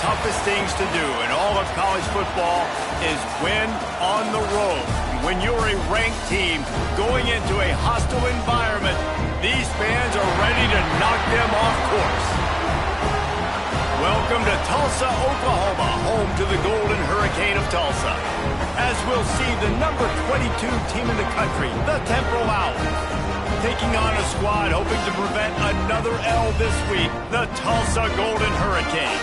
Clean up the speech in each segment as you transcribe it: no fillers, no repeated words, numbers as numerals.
toughest things to do in all of college football is win on the road. When you're a ranked team going into a hostile environment, these fans are ready to knock them off course. Welcome to Tulsa, Oklahoma, home to the Golden Hurricane of Tulsa. As we'll see the number 22 team in the country, the Temple Owls, taking on a squad hoping to prevent another L this week, the Tulsa Golden Hurricane.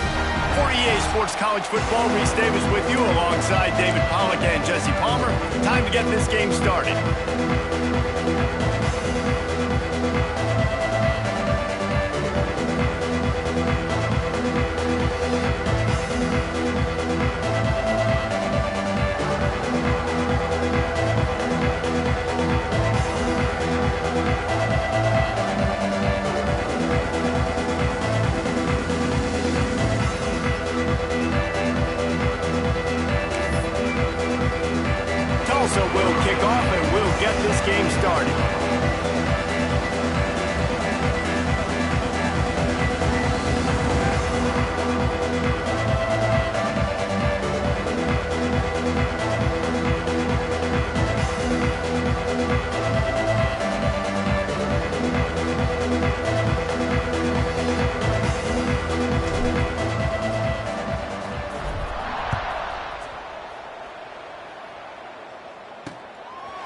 For EA Sports College Football, Reese Davis with you alongside David Pollack and Jesse Palmer. Time to get this game started. Tulsa will kick off and we'll get this game started.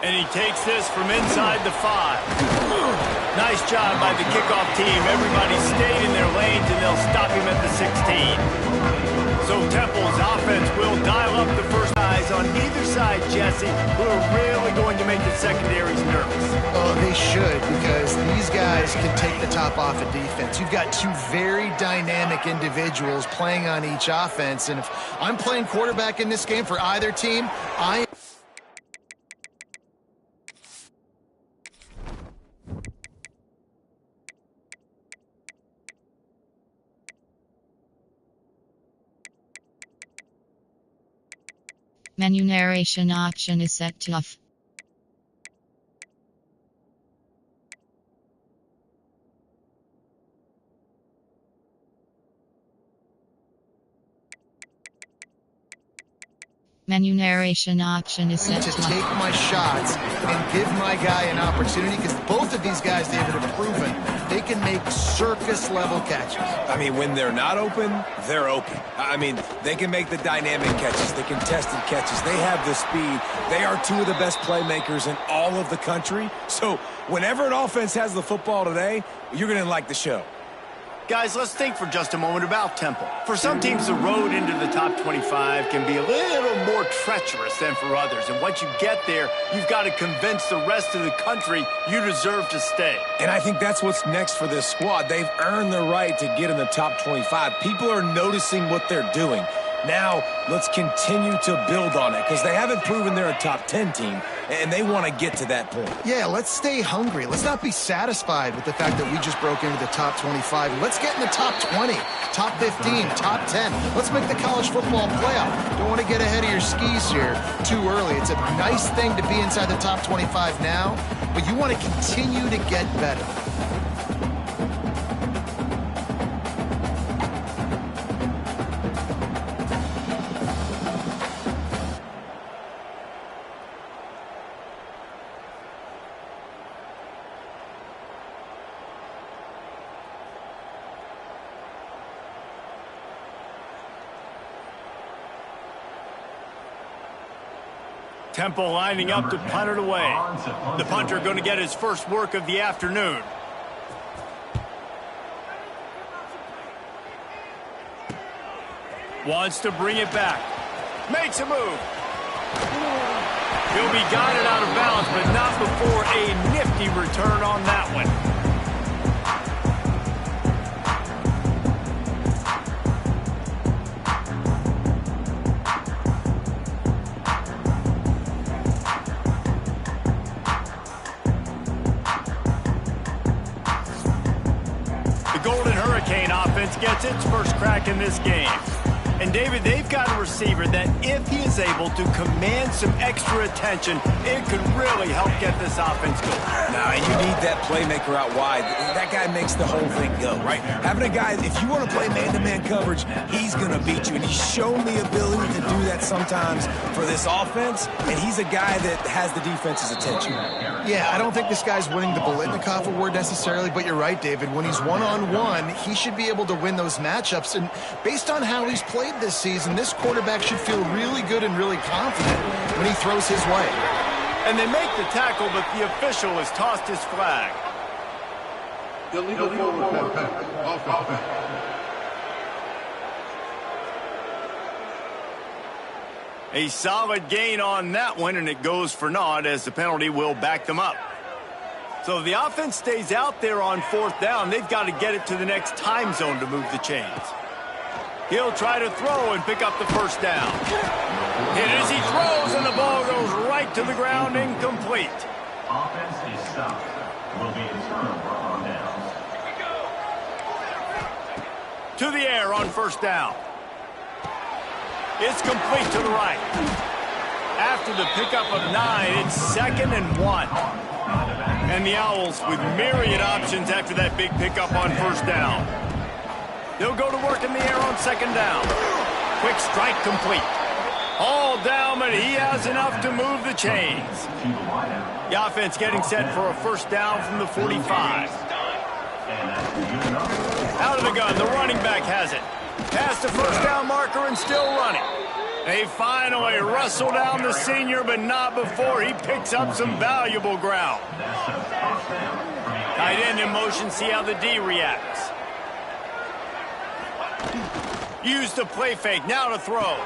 And he takes this from inside the 5. Nice job by the kickoff team. Everybody stayed in their lanes, and they'll stop him at the 16. So Temple's offense will dial up the first guys on either side, Jesse, who are really going to make the secondaries nervous. Oh, they should, because these guys can take the top off of defense. You've got two very dynamic individuals playing on each offense, and if I'm playing quarterback in this game for either team, Menu narration option is set to off. Menu narration option is set to to take my shots and give my guy an opportunity, because both of these guys, David, have proven they can make circus-level catches. I mean, when they're not open, they're open. I mean, they can make the dynamic catches, the contested catches. They have the speed. They are two of the best playmakers in all of the country. So whenever an offense has the football today, you're going to like the show. Guys, let's think for just a moment about Temple. For some teams, the road into the top 25 can be a little more treacherous than for others. And once you get there, you've got to convince the rest of the country you deserve to stay. And I think that's what's next for this squad. They've earned the right to get in the top 25. People are noticing what they're doing. Now, let's continue to build on it, because they haven't proven they're a top 10 team, and they want to get to that point. Yeah, let's stay hungry. Let's not be satisfied with the fact that we just broke into the top 25. Let's get in the top 20, top 15, top 10. Let's make the college football playoff. Don't want to get ahead of your skis here too early. It's a nice thing to be inside the top 25 now, but you want to continue to get better. Temple lining up to punt it away. The punter going to get his first work of the afternoon. Wants to bring it back. Makes a move. He'll be guided out of bounds, but not before a nifty return on that one. Golden Hurricane offense gets its first crack in this game. And David, they've got a receiver that if he is able to command some extra attention, it could really help get this offense going. Now, you need that playmaker out wide. That guy makes the whole thing go, right? Having a guy, if you want to play man-to-man coverage, he's going to beat you. And he's shown the ability to do that sometimes for this offense, and he's a guy that has the defense's attention. Yeah, I don't think this guy's winning the Biletnikoff award necessarily, but you're right, David. When he's one-on-one, he should be able to win those matchups. And based on how he's played this season, this quarterback should feel really good and really confident when he throws his way. And they make the tackle, but the official has tossed his flag. Illegal forward offense. A solid gain on that one, and it goes for naught as the penalty will back them up. So the offense stays out there on 4th down. They've got to get it to the next time zone to move the chains. He'll try to throw and pick up the first down. Hit as he throws, and the ball goes right to the ground, incomplete. Offense is stopped. Will be a turnover on downs. To the air on 1st down. It's complete to the right. After the pickup of 9, it's 2nd and 1. And the Owls with myriad options after that big pickup on 1st down. They'll go to work in the air on 2nd down. Quick strike complete. All down, but he has enough to move the chains. The offense getting set for a 1st down from the 45. Out of the gun, the running back has it. Past the 1st down marker and still running. They finally wrestle down the senior, but not before he picks up some valuable ground. Tight end in motion, see how the D reacts. Use the play fake, now to throw.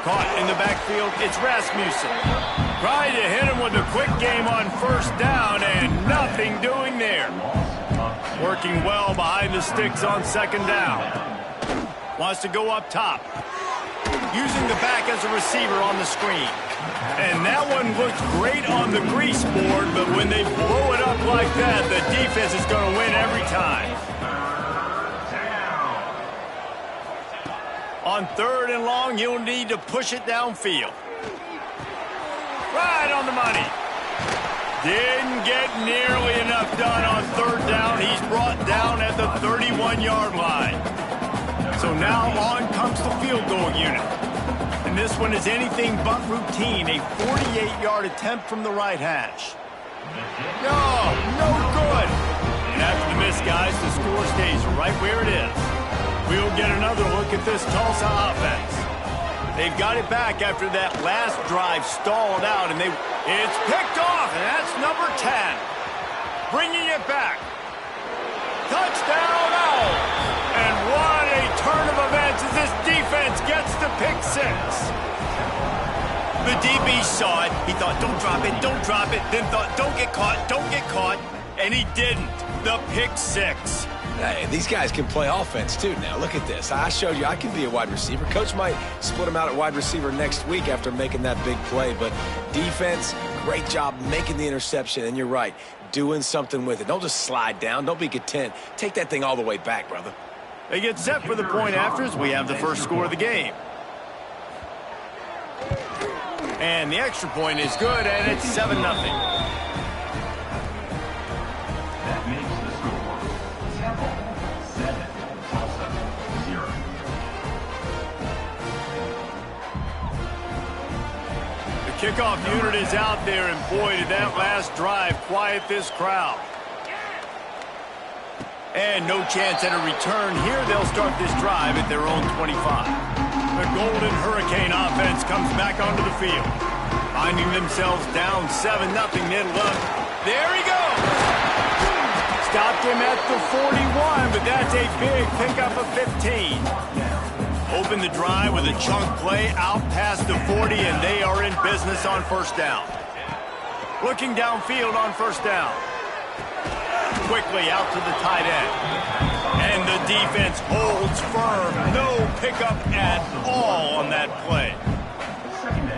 Caught in the backfield, it's Rasmussen. Tried to hit him with a quick game on 1st down, and nothing doing there. Working well behind the sticks on 2nd down. Wants to go up top. Using the back as a receiver on the screen. And that one looked great on the grease board, but when they blow it up like that, the defense is going to win every time. On 3rd and long, you'll need to push it downfield. Right on the money. Didn't get nearly enough done on 3rd down. He's brought down at the 31-yard line. So now on comes the field goal unit. And this one is anything but routine. A 48-yard attempt from the right hash. No good. And after the miss, guys, the score stays right where it is. We'll get another look at this Tulsa offense. They've got it back after that last drive stalled out, and it's picked off, and that's number 10. Bringing it back. Touchdown, Owls. And what a turn of events as this defense gets the pick 6. The DB saw it. He thought, don't drop it, then thought, don't get caught, and he didn't. The pick 6. Hey, these guys can play offense, too, now. Look at this. I showed you I can be a wide receiver. Coach might split him out at wide receiver next week after making that big play. But defense, great job making the interception. And you're right, doing something with it. Don't just slide down. Don't be content. Take that thing all the way back, brother. They get set for the point afters. We have the first score of the game. And the extra point is good, and it's 7-0. That makes the score Temple 7, Tulsa 0. The kickoff unit is out there, and boy, did that last drive quiet this crowd. And no chance at a return here. They'll start this drive at their own 25. The Golden Hurricane offense comes back onto the field. Finding themselves down 7-0, they'd love. There he goes! Stopped him at the 41, but that's a big pickup of 15. Open the drive with a chunk play out past the 40, and they are in business on 1st down. Looking downfield on 1st down. Quickly out to the tight end. And the defense holds firm. No pickup at all on that play.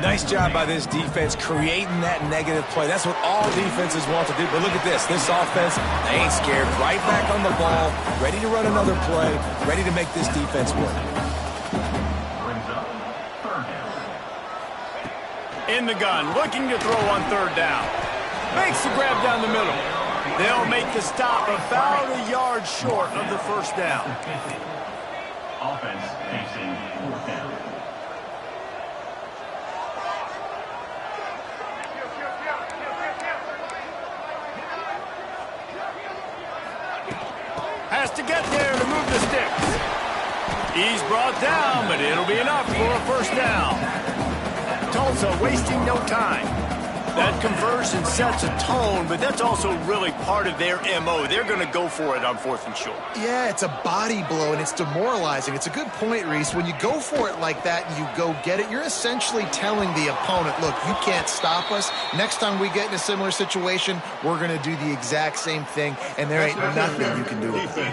Nice job by this defense creating that negative play. That's what all defenses want to do. But look at this. This offense, they ain't scared. Right back on the ball, ready to run another play, ready to make this defense work. In the gun, looking to throw on third down. Makes the grab down the middle. They'll make the stop about a yard short of the first down. Offense facing fourth down. Has to get there to move the sticks. He's brought down, but it'll be enough for a first down. Tulsa wasting no time. That conversion sets a tone, but that's also really part of their MO. They're going to go for it on 4th and short. Yeah, it's a body blow, and it's demoralizing. It's a good point, Reese. When you go for it like that and you go get it, you're essentially telling the opponent, look, you can't stop us. Next time we get in a similar situation, we're going to do the exact same thing, and there ain't nothing you can do with it.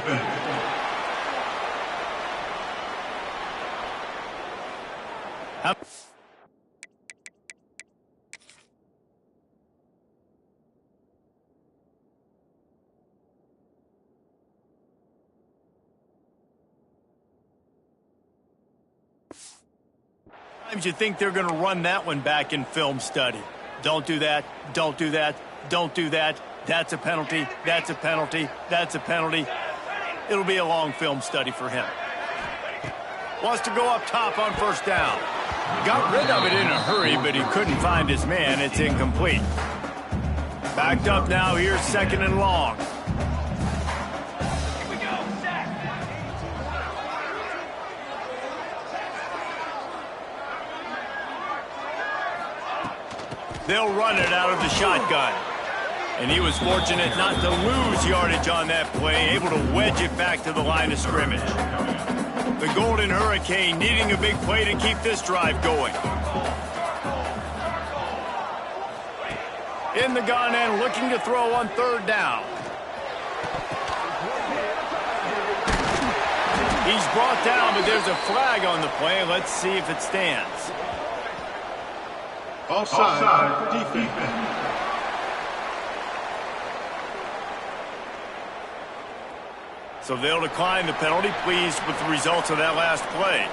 Sometimes you think they're going to run that one back in film study. Don't do that. Don't do that. Don't do that. That's a penalty. That's a penalty. That's a penalty. It'll be a long film study for him. Wants to go up top on first down. Got rid of it in a hurry, but he couldn't find his man. It's incomplete. Backed up now. Here's 2nd and long. They'll run it out of the shotgun. And he was fortunate not to lose yardage on that play, able to wedge it back to the line of scrimmage. The Golden Hurricane needing a big play to keep this drive going. In the gun and looking to throw on third down. He's brought down, but there's a flag on the play. Let's see if it stands. Offside defense. So they'll decline the penalty, pleased with the results of that last play.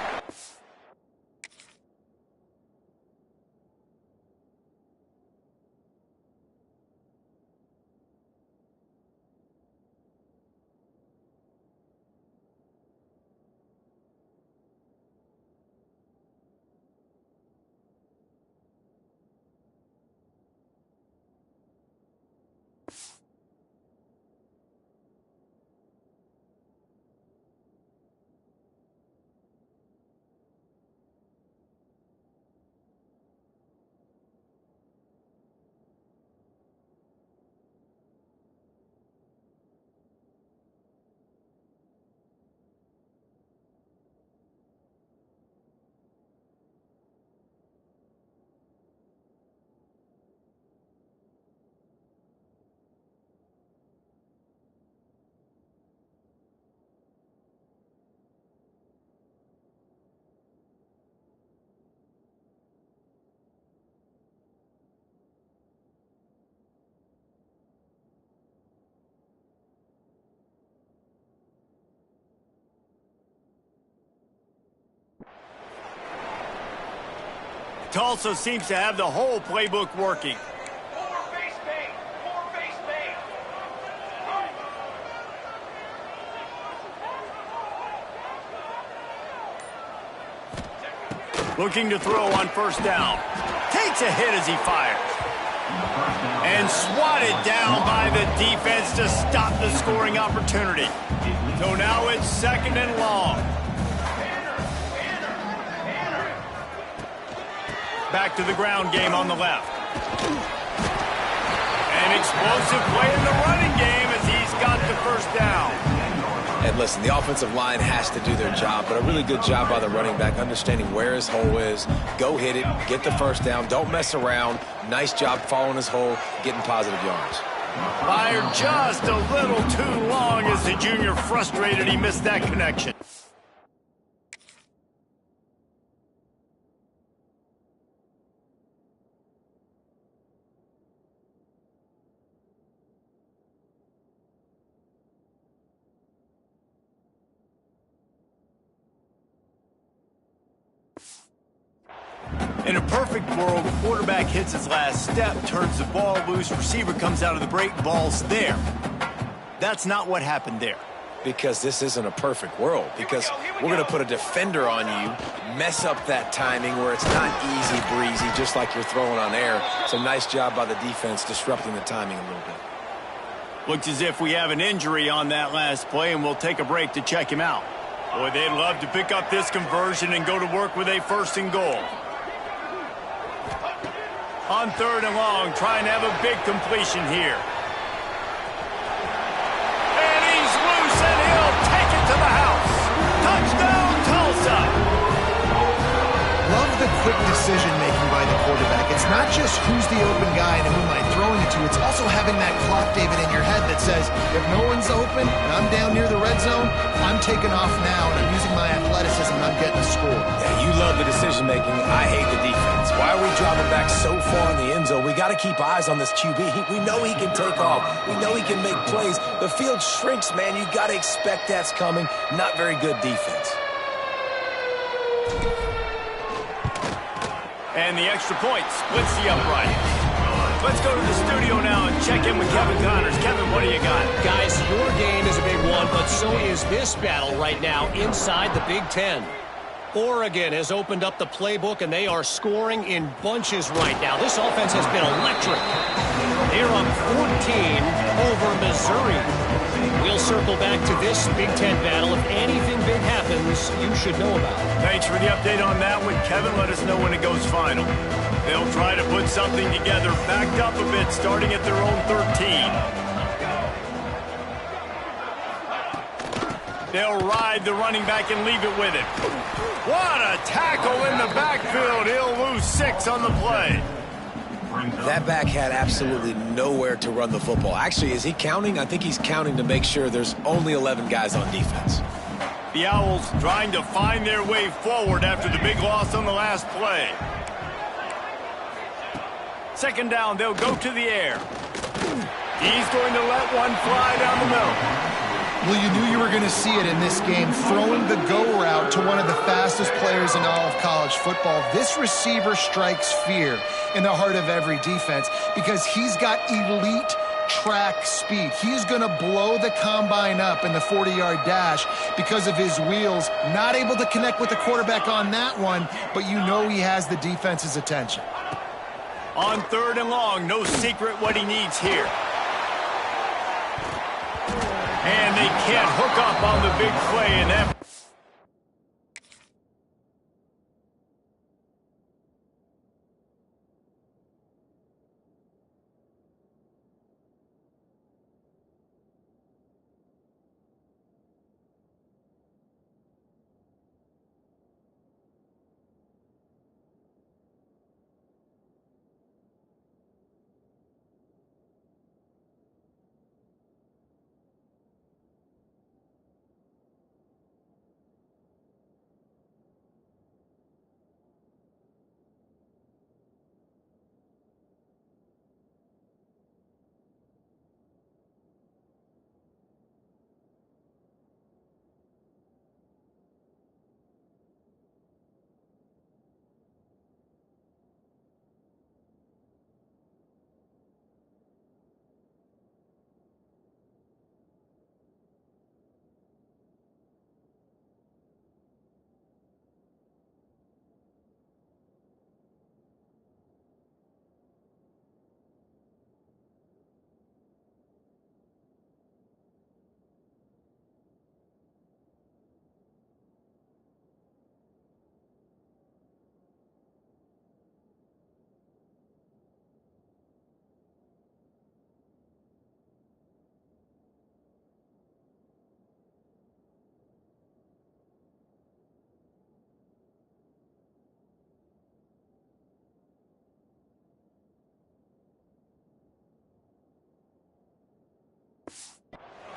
Tulsa seems to have the whole playbook working. Looking to throw on first down. Takes a hit as he fires. And swatted down by the defense to stop the scoring opportunity. So now it's 2nd and long. Back to the ground game on the left. An explosive play in the running game as he's got the first down. And listen, the offensive line has to do their job, but a really good job by the running back, understanding where his hole is. Go hit it, get the first down, don't mess around. Nice job following his hole, getting positive yards. Fired just a little too long as the junior frustrated he missed that connection. In a perfect world, quarterback hits his last step, turns the ball loose, receiver comes out of the break, ball's there. That's not what happened there. Because this isn't a perfect world. Because we're going to put a defender on you, mess up that timing where it's not easy breezy, just like you're throwing on air. So nice job by the defense disrupting the timing a little bit. Looks as if we have an injury on that last play, and we'll take a break to check him out. Boy, they'd love to pick up this conversion and go to work with a 1st and goal. On 3rd and long, trying to have a big completion here. And he's loose, and he'll take it to the house. Touchdown, Tulsa! Love the quick decision-making by the quarterback. It's not just who's the open guy and who am I throwing it to. It's also having that clock, David, in your head that says, if no one's open and I'm down near the red zone, I'm taking off now, and I'm using my athleticism, and I'm getting a score. Yeah, you love the decision-making. I hate the defense. Why are we dropping back so far in the end zone? We got to keep eyes on this QB. We know he can take off. We know he can make plays. The field shrinks, man. You got to expect that's coming. Not very good defense. And the extra point splits the upright. Let's go to the studio now and check in with Kevin Connors. Kevin, what do you got? Guys, your game is a big one, but so is this battle right now inside the Big Ten. Oregon has opened up the playbook, and they are scoring in bunches right now. This offense has been electric. They're up 14 over Missouri. We'll circle back to this Big Ten battle. If anything big happens, you should know about it. Thanks for the update on that one, Kevin. Let us know when it goes final. They'll try to put something together, backed up a bit, starting at their own 13. They'll ride the running back and leave it with it. What a tackle in the backfield. He'll lose 6 on the play. That back had absolutely nowhere to run the football. Actually, is he counting? I think he's counting to make sure there's only 11 guys on defense. The Owls trying to find their way forward after the big loss on the last play. 2nd down, they'll go to the air. He's going to let one fly down the middle. Well, you knew you were going to see it in this game, throwing the go route to one of the fastest players in all of college football. This receiver strikes fear in the heart of every defense because he's got elite track speed. He's going to blow the combine up in the 40-yard dash because of his wheels. Not able to connect with the quarterback on that one, but you know he has the defense's attention. On 3rd and long, no secret what he needs here. And they can't hook up on the big play, and that...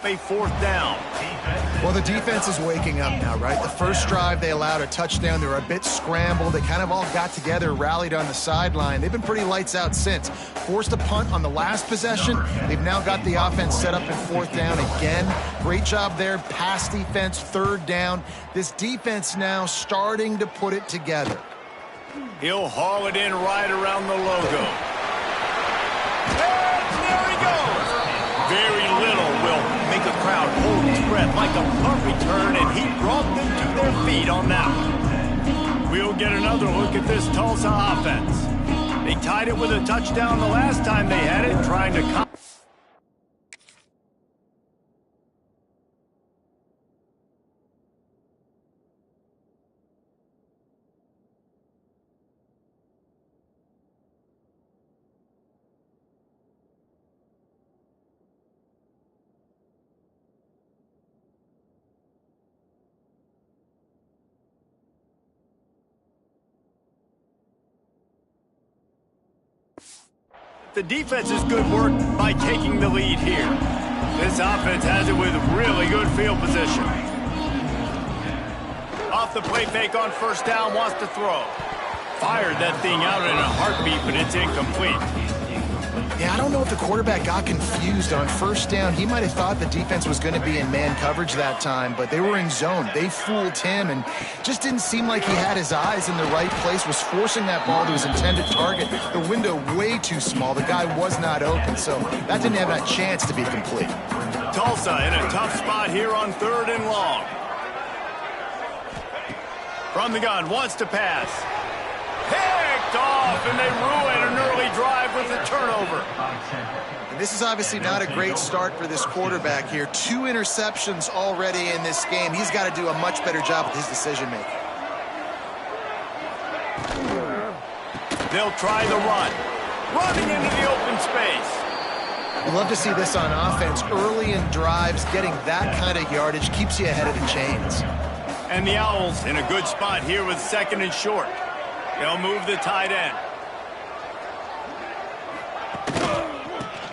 A 4th down. Well, the defense is waking up now, right? The first drive, they allowed a touchdown. They were a bit scrambled. They kind of all got together, rallied on the sideline. They've been pretty lights out since. Forced a punt on the last possession. They've now got the offense set up in 4th down again. Great job there. Pass defense, 3rd down. This defense now starting to put it together. He'll haul it in right around the logo. And there he goes. Very little will make a crowd hold its breath like a punt return, and he brought them to their feet on that one. We'll get another look at this Tulsa offense. They tied it with a touchdown the last time they had it, trying to... The defense's good work by taking the lead here. This offense has it with really good field position. Off the play fake on first down, wants to throw. Fired that thing out in a heartbeat, but it's incomplete. Yeah, I don't know if the quarterback got confused on first down. He might have thought the defense was going to be in man coverage that time, but they were in zone. They fooled him and just didn't seem like he had his eyes in the right place, was forcing that ball to his intended target. The window way too small. The guy was not open, so that didn't have a chance to be complete. Tulsa in a tough spot here on 3rd and long. From the gun, wants to pass. Picked off, and they ruin an early drive with a turnover. And this is obviously not a great start for this quarterback here. 2 interceptions already in this game. He's got to do a much better job with his decision-making. They'll try the run. Running into the open space. We'd love to see this on offense. Early in drives, getting that kind of yardage keeps you ahead of the chains. And the Owls in a good spot here with 2nd and short. They'll move the tight end.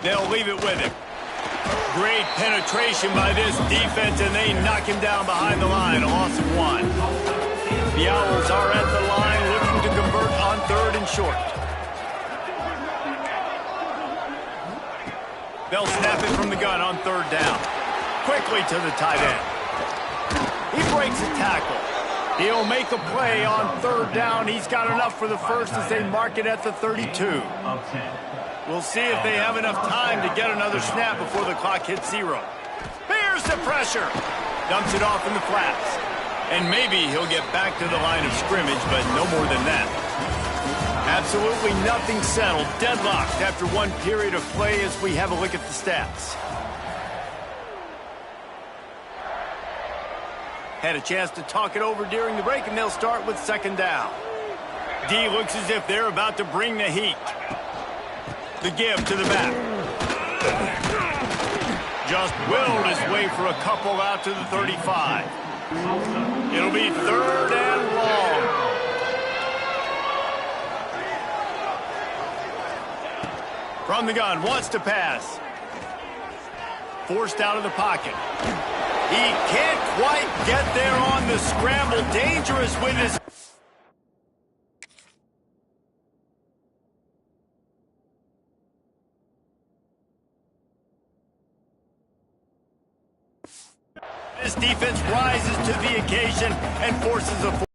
They'll leave it with him. Great penetration by this defense, and they knock him down behind the line, a loss of 1. The Owls are at the line looking to convert on 3rd and short. They'll snap it from the gun on 3rd down. Quickly to the tight end. He breaks a tackle. He'll make a play on 3rd down. He's got enough for the first as they mark it at the 32. We'll see if they have enough time to get another snap before the clock hits 0. Here's the pressure. Dumps it off in the flats. And maybe he'll get back to the line of scrimmage, but no more than that. Absolutely nothing settled. Deadlocked after 1 period of play as we have a look at the stats. Had a chance to talk it over during the break, and they'll start with 2nd down. D looks as if they're about to bring the heat. The give to the back. Just willed his way for a couple out to the 35. It'll be 3rd and long. From the gun, wants to pass. Forced out of the pocket. He can't quite get there on the scramble. Dangerous with his... This defense rises to the occasion and forces a...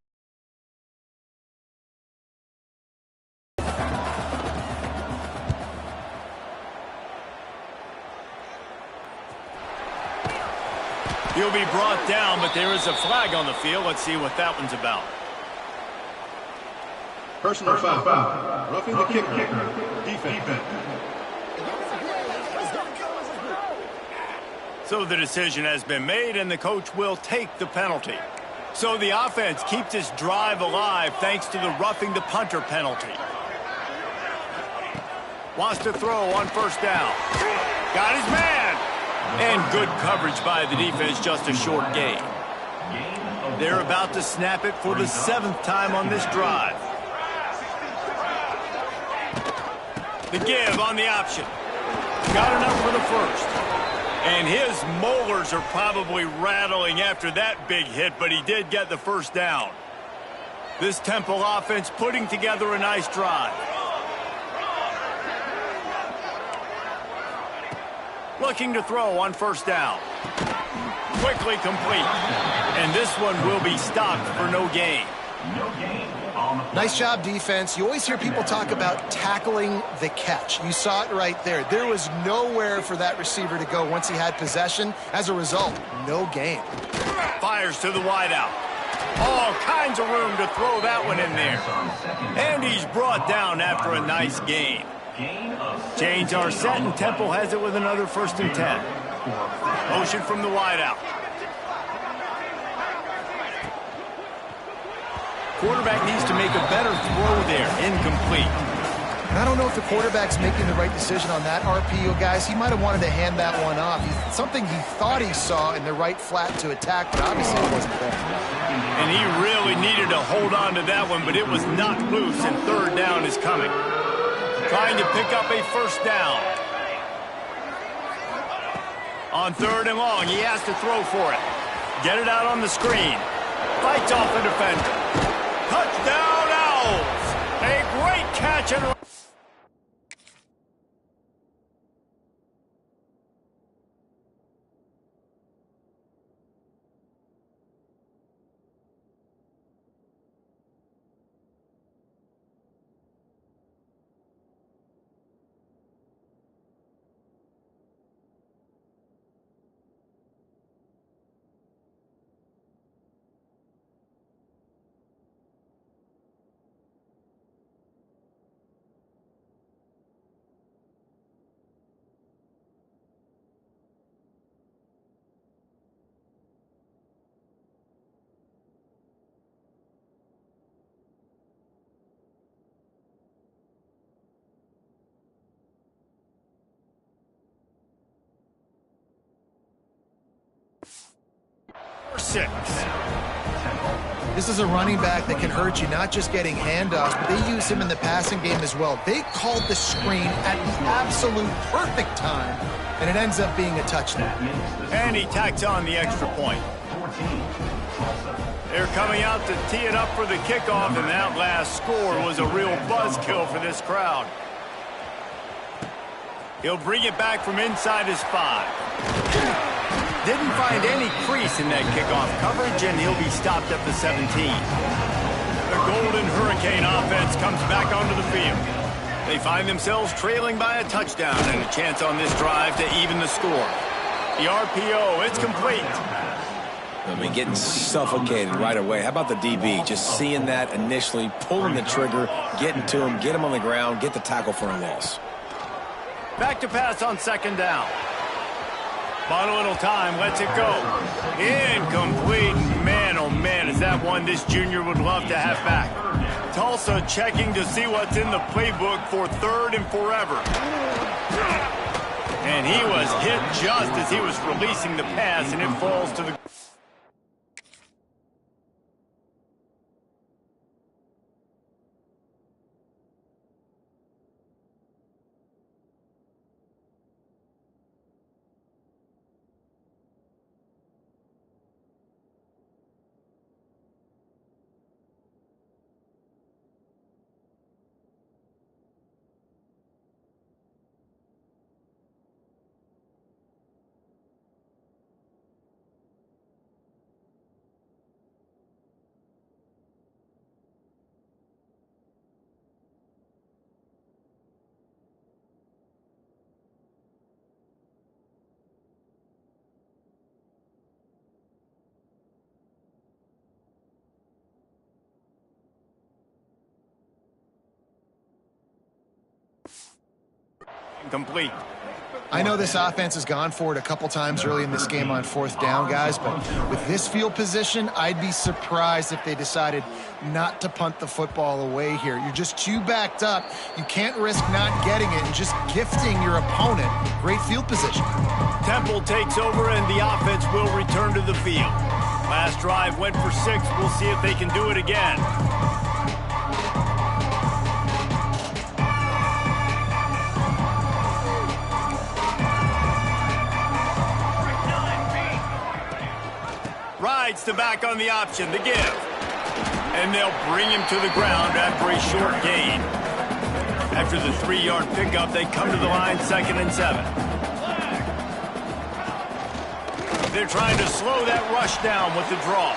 He'll be brought down, but there is a flag on the field. Let's see what that one's about. Personal foul. Roughing the kicker. Defense. So the decision has been made, and the coach will take the penalty. So the offense keeps this drive alive thanks to the roughing the punter penalty. Wants to throw on 1st down. Got his man. And good coverage by the defense, just a short gain. They're about to snap it for the 7th time on this drive. The give on the option. Got enough for the first. And his molars are probably rattling after that big hit, but he did get the 1st down. This Temple offense putting together a nice drive. Looking to throw on 1st down. Quickly complete. And this one will be stopped for no gain. Nice job, defense. You always hear people talk about tackling the catch. You saw it right there. There was nowhere for that receiver to go once he had possession. As a result, no gain. Fires to the wideout. All kinds of room to throw that one in there. And he's brought down after a nice gain. Change our set, and Temple has it with another 1st and 10. Motion from the wideout. Quarterback needs to make a better throw there. Incomplete. I don't know if the quarterback's making the right decision on that RPO, guys. He might have wanted to hand that one off. Something he thought he saw in the right flat to attack, but obviously it wasn't there. And he really needed to hold on to that one, but it was knocked loose, and 3rd down is coming. Trying to pick up a 1st down. On 3rd and long, he has to throw for it. Get it out on the screen. Fights off the defender. Touchdown, Owls! A great catch and... Six. This is a running back that can hurt you, not just getting handoffs, but they use him in the passing game as well. They called the screen at the absolute perfect time, and it ends up being a touchdown. And he tacks on the extra point. They're coming out to tee it up for the kickoff, and that last score was a real buzzkill for this crowd. He'll bring it back from inside his 5. Didn't find any crease in that kickoff coverage, and he'll be stopped at the 17. The Golden Hurricane offense comes back onto the field. They find themselves trailing by a touchdown and a chance on this drive to even the score. The RPO, it's complete. I mean, getting suffocated right away. How about the DB? Just seeing that initially, pulling the trigger, getting to him, get him on the ground, get the tackle for a loss. Back to pass on 2nd down. Bought a little time, lets it go. Incomplete. Man, oh man, is that one this junior would love to have back. Tulsa checking to see what's in the playbook for 3rd and forever. And he was hit just as he was releasing the pass, and it falls to the... Complete. I know this offense has gone for it a couple times early in this game on 4th down, guys, but with this field position, I'd be surprised if they decided not to punt the football away here. You're just too backed up. You can't risk not getting it and just gifting your opponent great field position. Temple takes over, and the offense will return to the field. Last drive went for 6. We'll see if they can do it again. Rides to back on the option, the give. And they'll bring him to the ground after a short gain. After the 3-yard pickup, they come to the line 2nd and 7. They're trying to slow that rush down with the draw.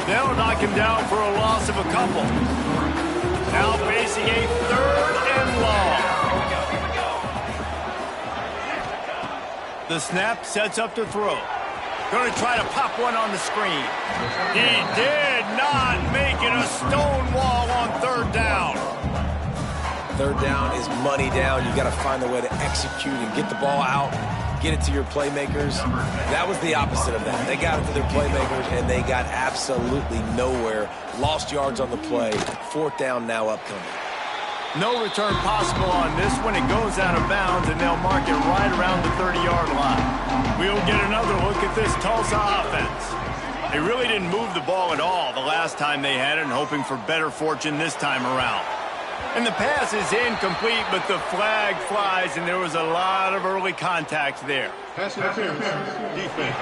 They'll knock him down for a loss of a couple. Now facing a 3rd and long. The snap sets up to throw. Going to try to pop one on the screen. He did not make it a stone wall on 3rd down. 3rd down is money down. You got to find a way to execute and get the ball out, get it to your playmakers. That was the opposite of that. They got it to their playmakers, and they got absolutely nowhere. Lost yards on the play. 4th down now upcoming. No return possible on this one. It goes out of bounds, and they'll mark it right around the 30-yard line. We'll get another look at this Tulsa offense. They really didn't move the ball at all the last time they had it, and hoping for better fortune this time around. And the pass is incomplete, but the flag flies, and there was a lot of early contact there. Pass interference. Defense.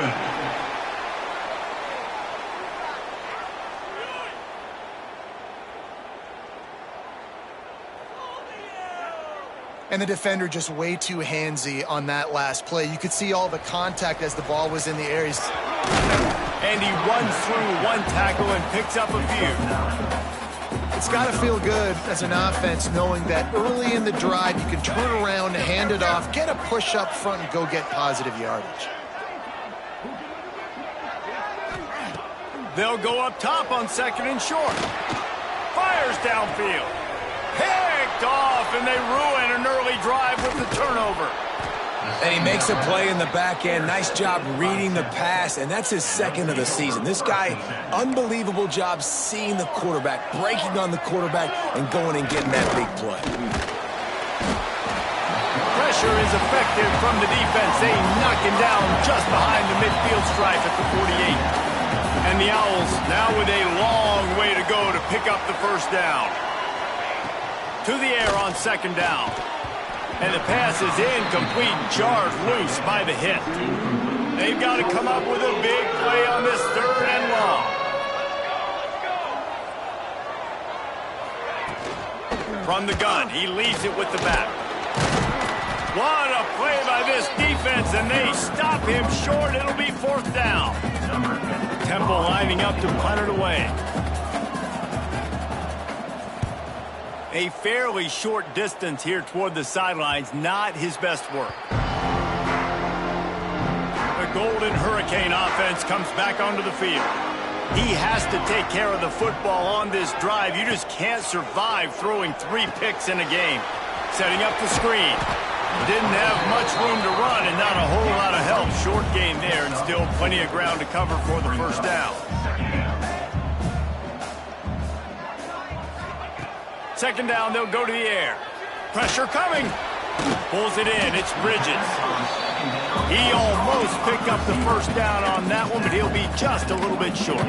And the defender just way too handsy on that last play. You could see all the contact as the ball was in the air. And he runs through one tackle and picks up a few. It's got to feel good as an offense knowing that early in the drive you can turn around, hand it off, get a push up front, and go get positive yardage. They'll go up top on 2nd and short. Fires downfield. Picked off, and they ruin an early drive with the turnover. And he makes a play in the back end. Nice job reading the pass, and that's his 2nd of the season. This guy, unbelievable job seeing the quarterback, breaking on the quarterback, and going and getting that big play. Pressure is effective from the defense. They knock him down just behind the midfield stripe at the 48. And the Owls now with a long way to go to pick up the 1st down. To the air on 2nd down. And the pass is incomplete, jarred loose by the hit. They've got to come up with a big play on this 3rd and long. From the gun, he leaves it with the back. What a play by this defense, and they stop him short. It'll be 4th down. Temple lining up to punt it away. A fairly short distance here toward the sidelines, not his best work. The Golden Hurricane offense comes back onto the field. He has to take care of the football on this drive. You just can't survive throwing 3 picks in a game. Setting up the screen. Didn't have much room to run and not a whole lot of help. Short gain there and still plenty of ground to cover for the 1st down. 2nd down, they'll go to the air. Pressure coming. Pulls it in. It's Bridges. He almost picked up the 1st down on that one, but he'll be just a little bit short.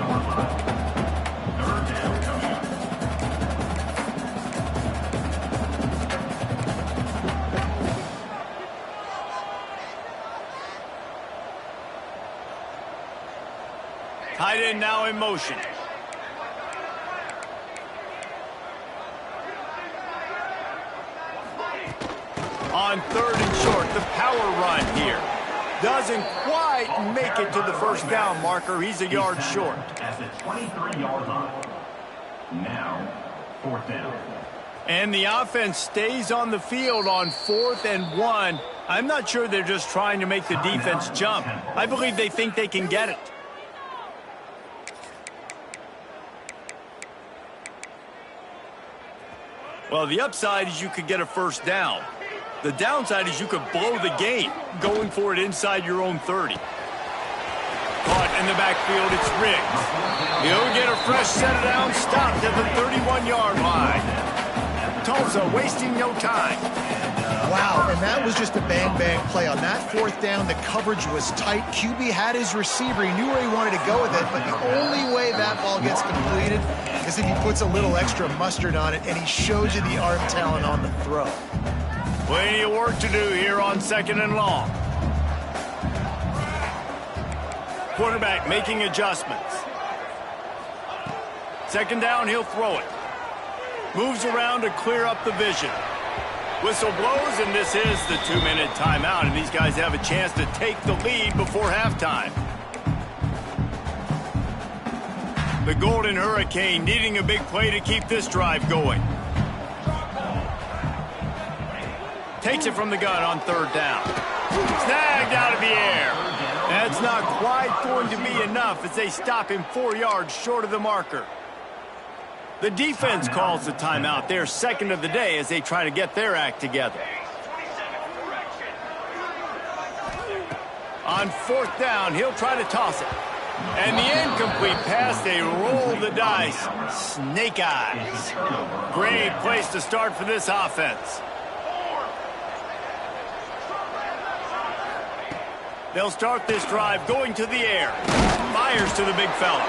Tight end now in motion. On 3rd and short, the power run here. Doesn't quite make it to the 1st down marker. He's a yard short. At the 23-yard line. Now, 4th down. And the offense stays on the field on 4th and 1. I'm not sure they're just trying to make the defense jump. I believe they think they can get it. Well, the upside is you could get a 1st down. The downside is you could blow the game going for it inside your own 30. Caught in the backfield, it's Riggs. He'll get a fresh set it down, stopped at the 31-yard line. Tulsa wasting no time. Wow, and that was just a bang-bang play. On that 4th down, the coverage was tight. QB had his receiver. He knew where he wanted to go with it, but the only way that ball gets completed is if he puts a little extra mustard on it, and he shows you the arm talent on the throw. Plenty of work to do here on 2nd and long. Quarterback making adjustments. 2nd down, he'll throw it. Moves around to clear up the vision. Whistle blows, and this is the 2-minute timeout, and these guys have a chance to take the lead before halftime. The Golden Hurricane needing a big play to keep this drive going. Takes it from the gun on third down. Snagged out of the air. That's not quite going to be enough as they stop him 4 yards short of the marker. The defense calls the timeout. Their second of the day as they try to get their act together. On fourth down, he'll try to toss it. And the incomplete pass, they roll the dice. Snake eyes. Great place to start for this offense. They'll start this drive going to the air. Fires to the big fella.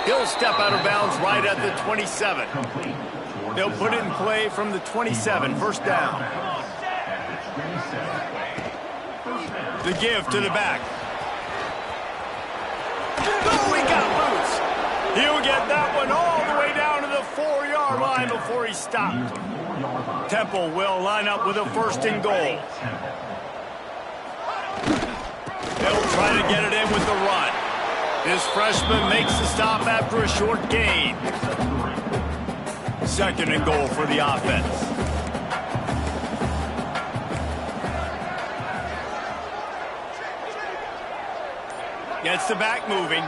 He'll step out of bounds right at the 27. They'll put it in play from the 27, first down. The give to the back. Oh, he got loose. He'll get that one all the way down to the 4-yard line before he stopped. Temple will line up with a first and goal. They'll try to get it in with the run. This freshman makes the stop after a short gain. Second and goal for the offense. Gets the back moving.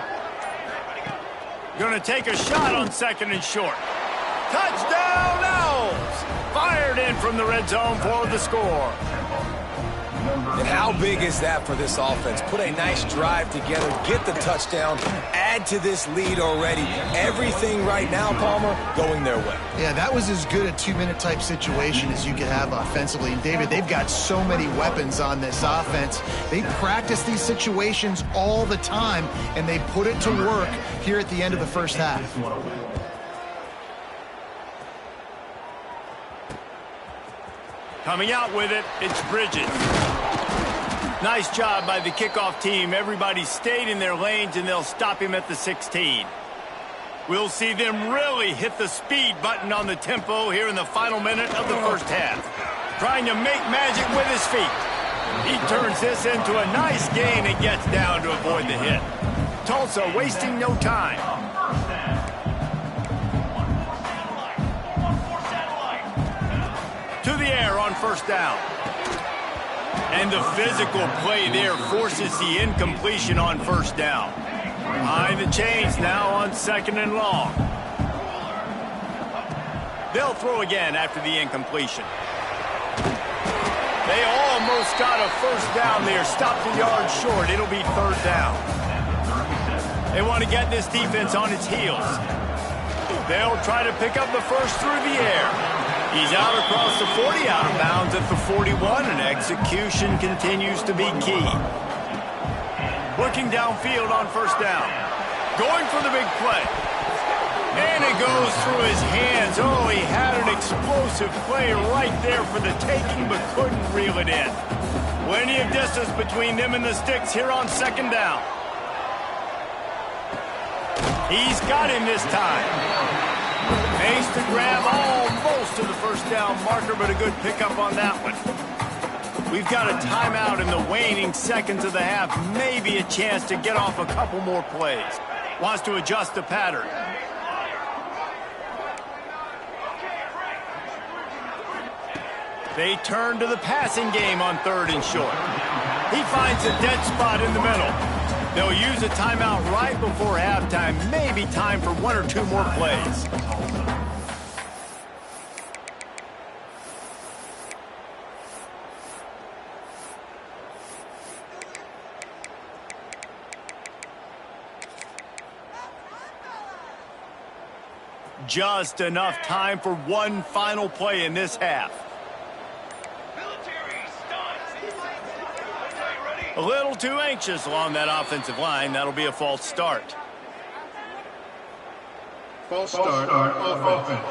Going to take a shot on second and short. Touchdown, Owls! Fired in from the red zone for the score. And how big is that for this offense? Put a nice drive together, get the touchdown, add to this lead already. Everything right now, Palmer, going their way. Yeah, that was as good a 2-minute type situation as you could have offensively. And David, they've got so many weapons on this offense. They practice these situations all the time, and they put it to work here at the end of the first half. Coming out with it, it's Bridges. Nice job by the kickoff team. Everybody stayed in their lanes, and they'll stop him at the 16. We'll see them really hit the speed button on the tempo here in the final minute of the first half. Trying to make magic with his feet. He turns this into a nice gain and gets down to avoid the hit. Tulsa wasting no time. To the air on first down. And the physical play there forces the incompletion on first down. Behind the chains now on second and long. They'll throw again after the incompletion. They almost got a first down there. Stopped a yard short. It'll be third down. They want to get this defense on its heels. They'll try to pick up the first through the air. He's out across the 40, out of bounds at the 41, and execution continues to be key. Looking downfield on first down. Going for the big play. And it goes through his hands. Oh, he had an explosive play right there for the taking, but couldn't reel it in. Plenty of distance between them and the sticks here on second down. He's got him this time. Makes the grab almost to the first down marker, but a good pickup on that one. We've got a timeout in the waning seconds of the half. Maybe a chance to get off a couple more plays. Wants to adjust the pattern. They turn to the passing game on third and short. He finds a dead spot in the middle. They'll use a timeout right before halftime. Maybe time for one or two more plays. Just enough time for one final play in this half. A little too anxious along that offensive line. That'll be a false start. False start on offense.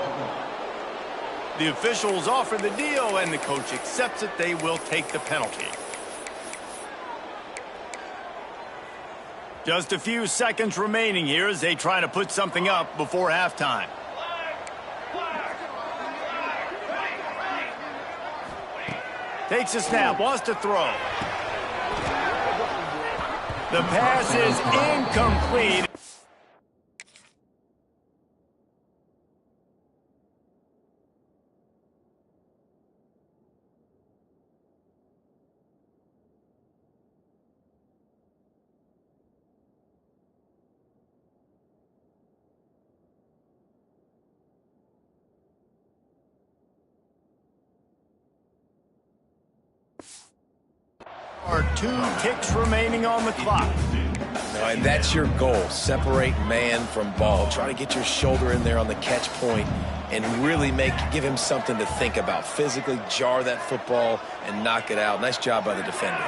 The officials offer the deal, and the coach accepts it. They will take the penalty. Just a few seconds remaining here as they try to put something up before halftime. Takes a snap, wants to throw. The pass is incomplete. 2 ticks remaining on the clock. No, and that's your goal. Separate man from ball. Try to get your shoulder in there on the catch point and really give him something to think about. Physically jar that football and knock it out. Nice job by the defender.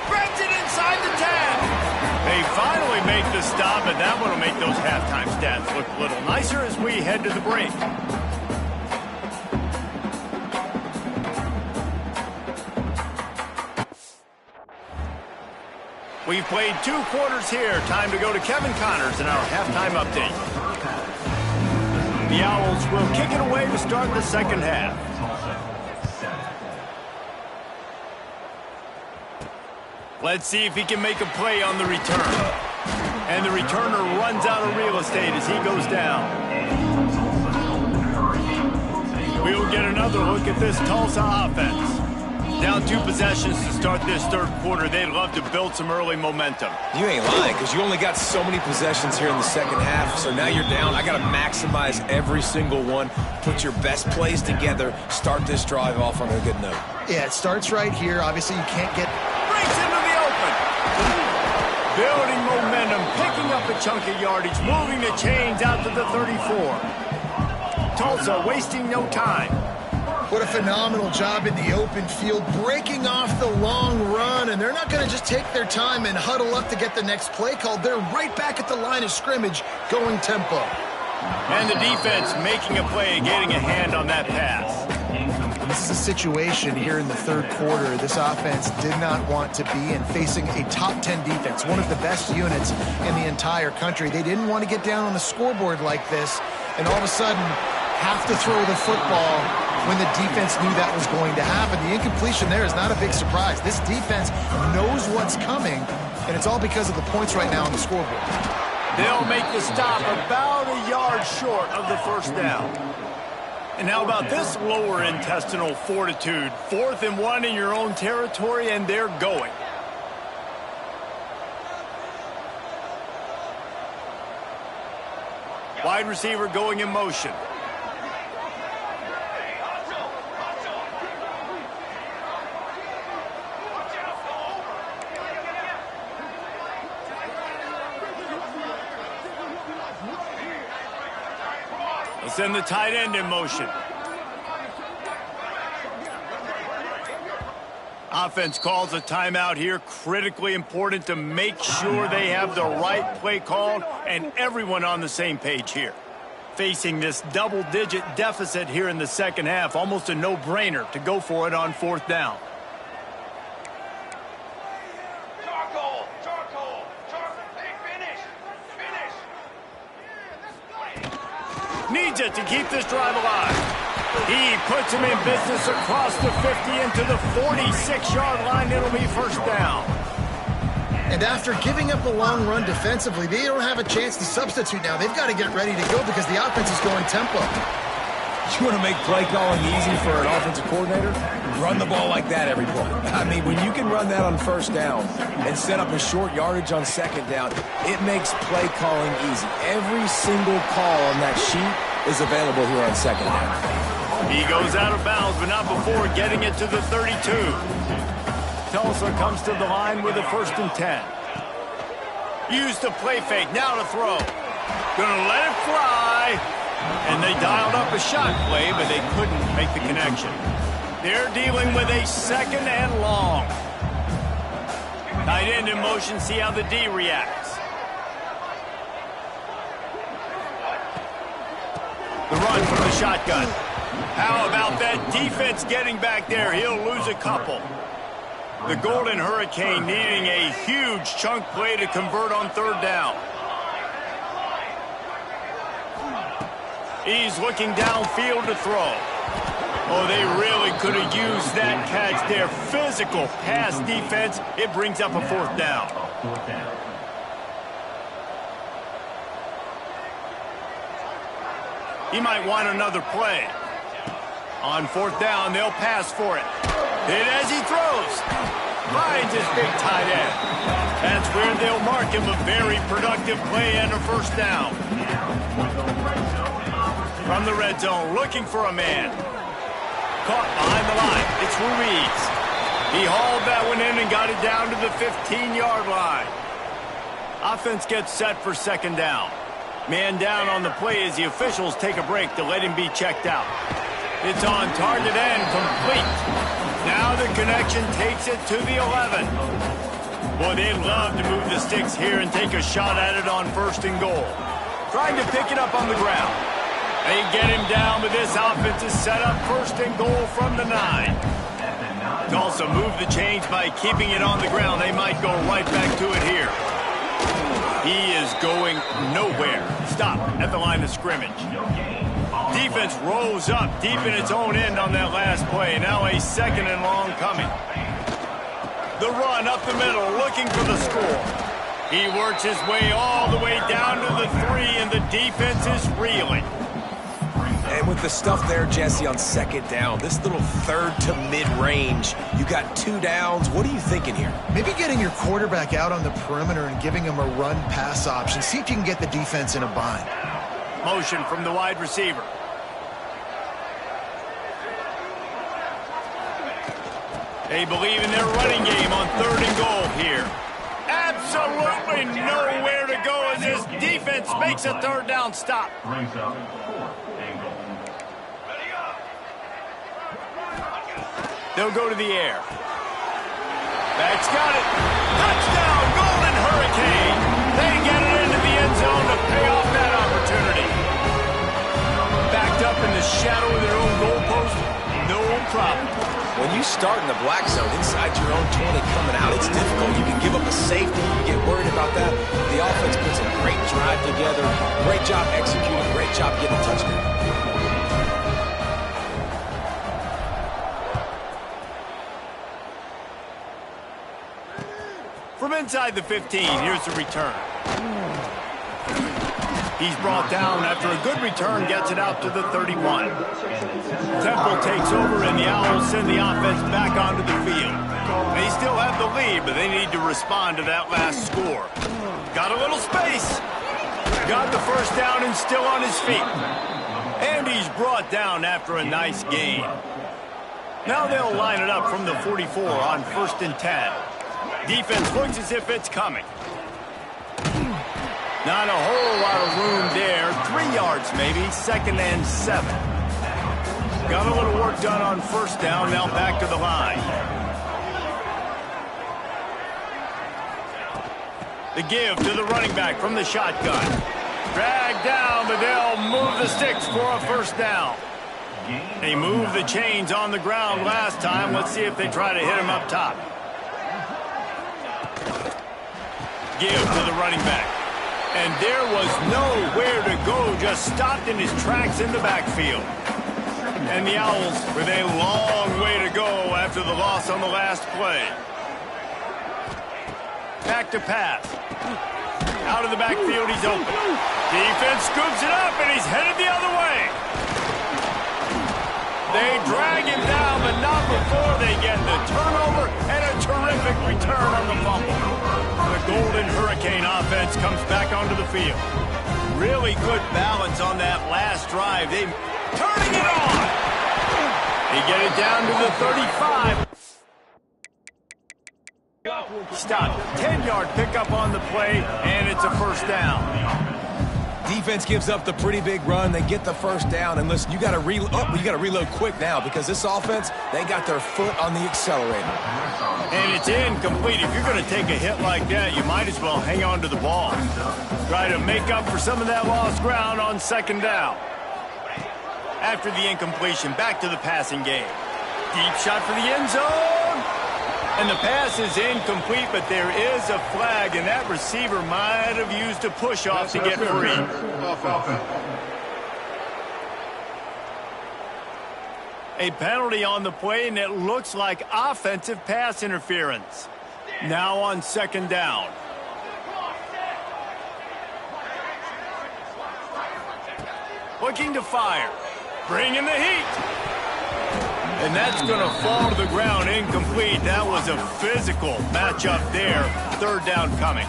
Brings it inside the 10. They finally make the stop, and that one will make those halftime stats look a little nicer as we head to the break. We've played 2 quarters here. Time to go to Kevin Connors in our halftime update. The Owls will kick it away to start the second half. Let's see if he can make a play on the return. And the returner runs out of real estate as he goes down. We'll get another look at this Tulsa offense. Down 2 possessions to start this third quarter. They'd love to build some early momentum. You ain't lying, because you only got so many possessions here in the second half, so now you're down. I got to maximize every single one, put your best plays together, start this drive off on a good note. Yeah, it starts right here. Obviously, you can't get... Breaks into the open. Building momentum, picking up a chunk of yardage, moving the chains out to the 34. Tulsa wasting no time. What a phenomenal job in the open field, breaking off the long run, and they're not going to just take their time and huddle up to get the next play called. They're right back at the line of scrimmage, going tempo. And the defense making a play, getting a hand on that pass. This is a situation here in the third quarter this offense did not want to be in, facing a top 10 defense, one of the best units in the entire country. They didn't want to get down on the scoreboard like this, and all of a sudden have to throw the football when the defense knew that was going to happen. The incompletion there is not a big surprise. This defense knows what's coming, and it's all because of the points right now on the scoreboard. They'll make the stop about a yard short of the first down. And how about this lower intestinal fortitude? 4th and 1 in your own territory, and they're going. Wide receiver going in motion. Send the tight end in motion. Offense calls a timeout here. Critically important to make sure they have the right play called and everyone on the same page here. Facing this double-digit deficit here in the second half, almost a no-brainer to go for it on 4th down. Needs it to keep this drive alive. He puts him in business across the 50 into the 46-yard line. It'll be first down. And after giving up a long run defensively, they don't have a chance to substitute now. They've got to get ready to go because the offense is going tempo. You want to make play calling easy for an offensive coordinator? Run the ball like that every play. I mean, when you can run that on first down and set up a short yardage on second down, it makes play calling easy. Every single call on that sheet is available here on second down. He goes out of bounds, but not before getting it to the 32. Tulsa comes to the line with a 1st and 10. Use the play fake, now to throw. Gonna let it fly. And they dialed up a shot play, but they couldn't make the connection. They're dealing with a 2nd and long. Tight end in motion, see how the D reacts. The run from the shotgun. How about that defense getting back there? He'll lose a couple. The Golden Hurricane needing a huge chunk play to convert on 3rd down. He's looking downfield to throw. Oh, they really could have used that catch there. Physical pass defense. It brings up a 4th down. He might want another play. On 4th down, they'll pass for it. Hit as he throws. Finds his big tight end. That's where they'll mark him. A very productive play and a first down. From the red zone, looking for a man. Caught behind the line. It's Ruiz. He hauled that one in and got it down to the 15-yard line. Offense gets set for second down. Man down on the play as the officials take a break to let him be checked out. It's on target and complete. Now the connection takes it to the 11. Boy, they'd love to move the sticks here and take a shot at it on first and goal. Trying to pick it up on the ground. They get him down, but this offense is set up first and goal from the 9. Tulsa moved the chains by keeping it on the ground. They might go right back to it here. He is going nowhere. Stop at the line of scrimmage. Defense rolls up deep in its own end on that last play. Now a second and long coming. The run up the middle, looking for the score. He works his way all the way down to the 3, and the defense is reeling. And with the stuff there, Jesse, on second down, this little third to mid-range, you got 2 downs. What are you thinking here? Maybe getting your quarterback out on the perimeter and giving him a run-pass option. See if you can get the defense in a bind. Motion from the wide receiver. They believe in their running game on third and goal here. Absolutely nowhere to go as this defense makes a third down stop. Brings up 4th and goal. They'll go to the air. That's got it. Touchdown, Golden Hurricane. They get it into the end zone to pay off that opportunity. Backed up in the shadow of their own goalpost, no problem. When you start in the black zone inside your own 20 coming out, it's difficult. You can give up a safety. You get worried about that. The offense puts a great drive together. Great job executing. Great job getting a touchdown. From inside the 15, here's the return. He's brought down after a good return, gets it out to the 31. Temple takes over, and the Owls send the offense back onto the field. They still have the lead, but they need to respond to that last score. Got a little space. Got the first down and still on his feet. And he's brought down after a nice gain. Now they'll line it up from the 44 on 1st and 10. Defense looks as if it's coming. Not a whole lot of room there. 3 yards maybe, 2nd and 7. Got a little work done on first down, now back to the line. The give to the running back from the shotgun. Dragged down, but they'll move the sticks for a first down. They moved the chains on the ground last time. Let's see if they try to hit him up top. Give to the running back. And there was nowhere to go, just stopped in his tracks in the backfield. And the Owls with a long way to go after the loss on the last play. Back to pass. Out of the backfield, he's open. Defense scoops it up, and he's headed the other way. They drag him down, but not before they get the turnover and a terrific return on the fumble. The Golden Hurricane offense comes back onto the field. Really good balance on that last drive. They turning it on. They get it down to the 35. Stop. 10-yard pickup on the play, and it's a first down. Defense gives up the pretty big run. They get the first down, and listen, you got to reload quick now because this offense, they got their foot on the accelerator. And it's incomplete. If you're going to take a hit like that, you might as well hang on to the ball. Try to make up for some of that lost ground on second down. After the incompletion, back to the passing game. Deep shot for the end zone. And the pass is incomplete, but there is a flag, and that receiver might have used a push-off to get free. A penalty on the play, and it looks like offensive pass interference. Now on second down. Looking to fire. Bringing the heat. And that's going to fall to the ground incomplete. That was a physical matchup there. Third down coming.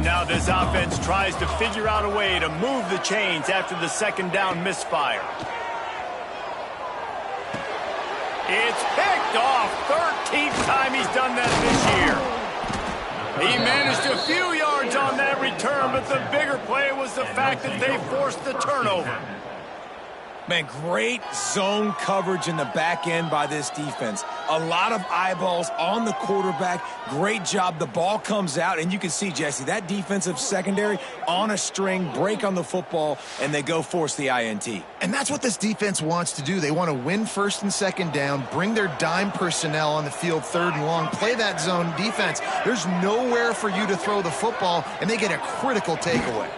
Now this offense tries to figure out a way to move the chains after the second down misfire. It's picked off. 13th time he's done that this year. He managed a few yards on that return, but the bigger play was the fact that they forced the turnover. Man, great zone coverage in the back end by this defense. A lot of eyeballs on the quarterback. Great job. The ball comes out, and you can see, Jesse, that defensive secondary on a string, break on the football, and they go force the INT. And that's what this defense wants to do. They want to win first and second down, bring their dime personnel on the field third and long, play that zone defense. There's nowhere for you to throw the football, and they get a critical takeaway.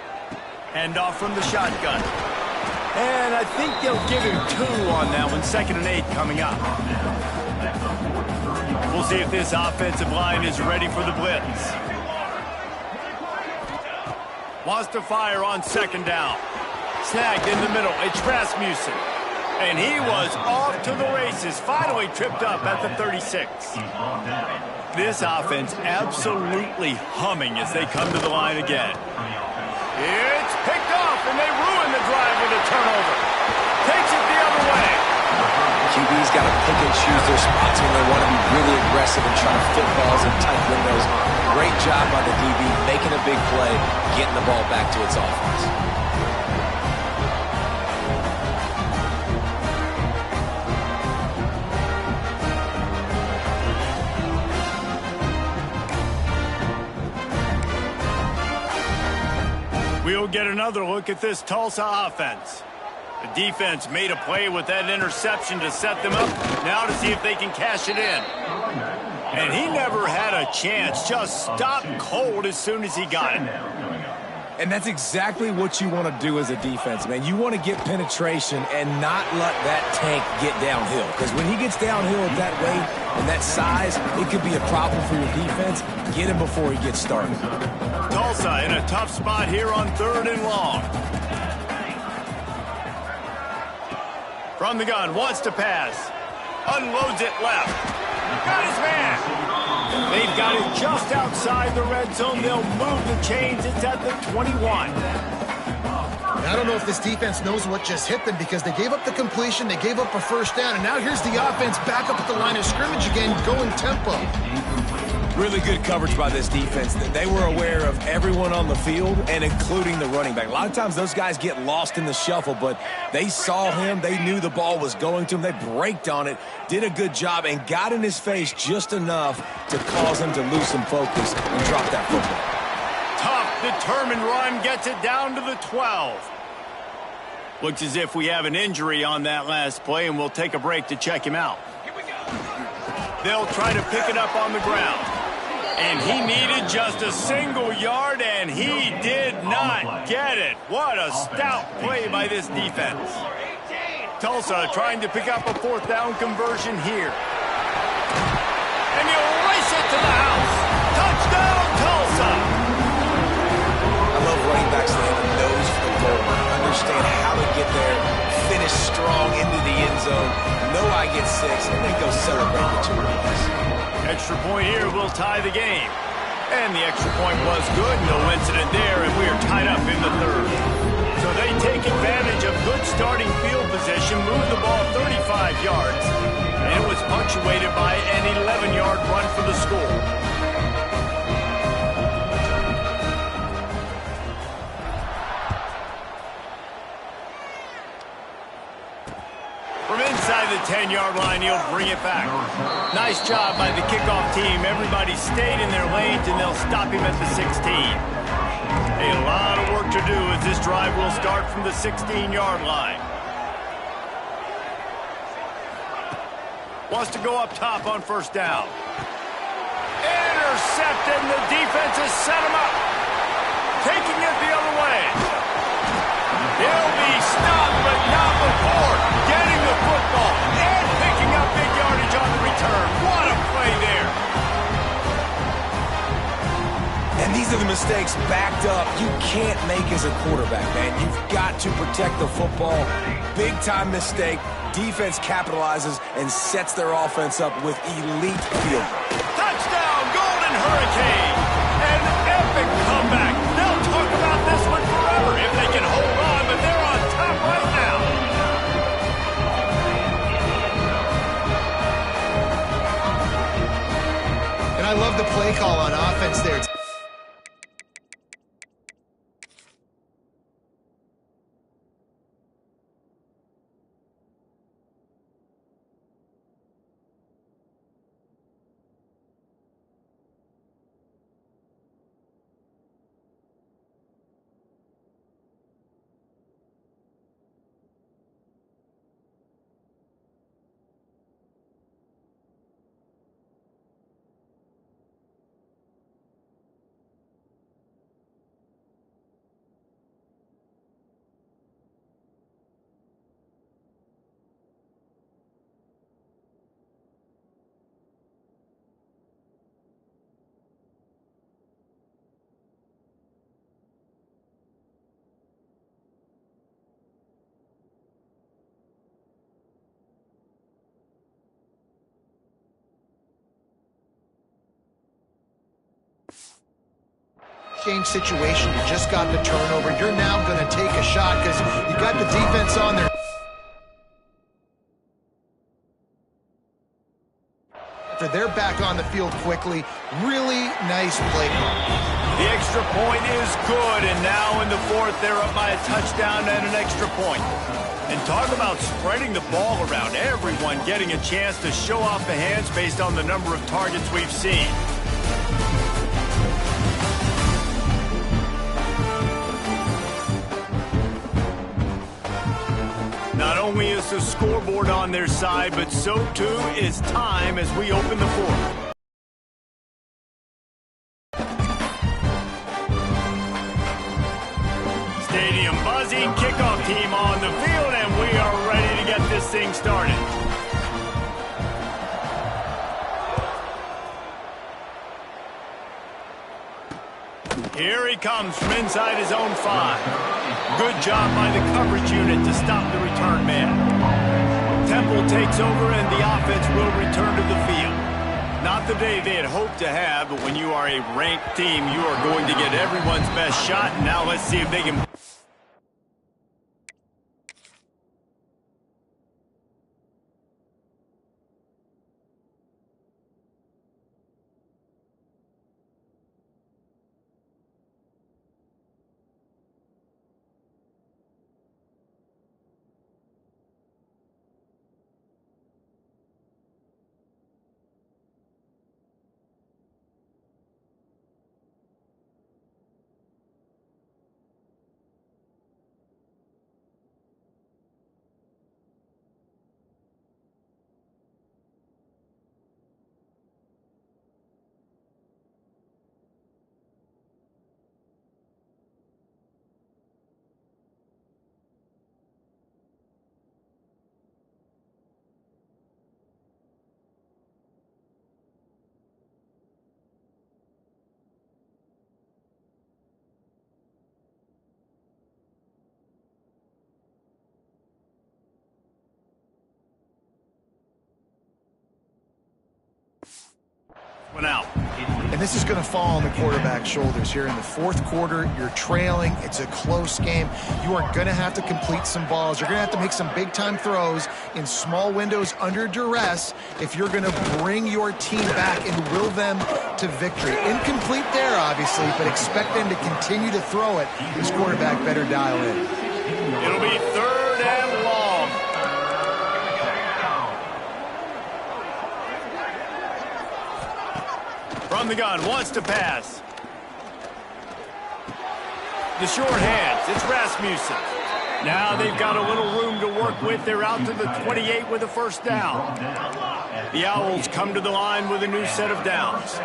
Hand off from the shotgun. And I think they'll give him 2 on that one. 2nd and 8 coming up. We'll see if this offensive line is ready for the blitz. Wants to fire on 2nd down. Snagged in the middle. It's Rasmussen. And he was off to the races. Finally tripped up at the 36. This offense absolutely humming as they come to the line again. It's picked off, and they ruin the drive with a turnover. Takes it the other way. QB's got to pick and choose their spots when they want to be really aggressive and try to fit balls in tight windows. Great job by the DB, making a big play, getting the ball back to its offense. We'll get another look at this Tulsa offense. The defense made a play with that interception to set them up. Now to see if they can cash it in. And he never had a chance. Just stopped cold as soon as he got it. And that's exactly what you want to do as a defense, man. You want to get penetration and not let that tank get downhill. Because when he gets downhill at that weight and that size, it could be a problem for your defense. Get him before he gets started. Tulsa in a tough spot here on 3rd and long. From the gun, wants to pass. Unloads it left. Got his man. They've got it just outside the red zone. They'll move the chains. It's at the 21. I don't know if this defense knows what just hit them because they gave up the completion, they gave up a first down, and now here's the offense back up at the line of scrimmage again, going tempo. Really good coverage by this defense. They were aware of everyone on the field and including the running back. A lot of times those guys get lost in the shuffle, but they saw him. They knew the ball was going to him. They braked on it, did a good job, and got in his face just enough to cause him to lose some focus and drop that football. Tough, determined run gets it down to the 12. Looks as if we have an injury on that last play, and we'll take a break to check him out. They'll try to pick it up on the ground. And he needed just a single yard, and he did not get it. What a stout play by this defense. Tulsa trying to pick up a 4th down conversion here. And he'll race it to the house. Touchdown, Tulsa. I love running backs that have a nose for the goal, understand how to get there, finish strong into the end zone, know I get 6, and then go celebrate the 2 points. Extra point here will tie the game. And the extra point was good. No incident there, and we are tied up in the 3rd. So they take advantage of good starting field position, move the ball 35 yards, and it was punctuated by an 11-yard run for the score. From inside the 10-yard line, he'll bring it back. Nice job by the kickoff team. Everybody stayed in their lanes, and they'll stop him at the 16. A lot of work to do as this drive will start from the 16-yard line. Wants to go up top on 1st down. Intercepted, and the defense has set him up. Taking it the other way. He'll be stopped, but not before getting the football and picking up big yardage on the return. What a play there. And these are the mistakes backed up you can't make as a quarterback, man. You've got to protect the football. Big-time mistake. defense capitalizes and sets their offense up with elite field. Touchdown, Golden Hurricane! An epic comeback. They'll talk about this one forever if they can hold on, but they're on top right now. And I love the play call on offense there. Change situation. You just got the turnover. You're now going to take a shot because you got the defense on there. After they're back on the field quickly, really nice play call. The extra point is good, and now in the fourth, they're up by a touchdown and an extra point. And talk about spreading the ball around, everyone getting a chance to show off the hands based on the number of targets we've seen. Not only is the scoreboard on their side, but so too is time as we open the fourth. Stadium buzzing, kickoff team on the field, and we are ready to get this thing started. Here he comes from inside his own 5. Good job by the coverage unit to stop the return man. Temple takes over and the offense will return to the field. Not the day they had hoped to have, but when you are a ranked team, you are going to get everyone's best shot. Now let's see if they can... One out. And this is going to fall on the quarterback's shoulders here in the fourth quarter. You're trailing. It's a close game. You are going to have to complete some balls. You're going to have to make some big-time throws in small windows under duress if you're going to bring your team back and will them to victory. Incomplete there, obviously, but expect them to continue to throw it. This quarterback better dial in. It'll be third and long. From the gun, wants to pass. The short hands, it's Rasmussen. Now they've got a little room to work with. They're out to the 28 with a first down. The Owls come to the line with a new set of downs.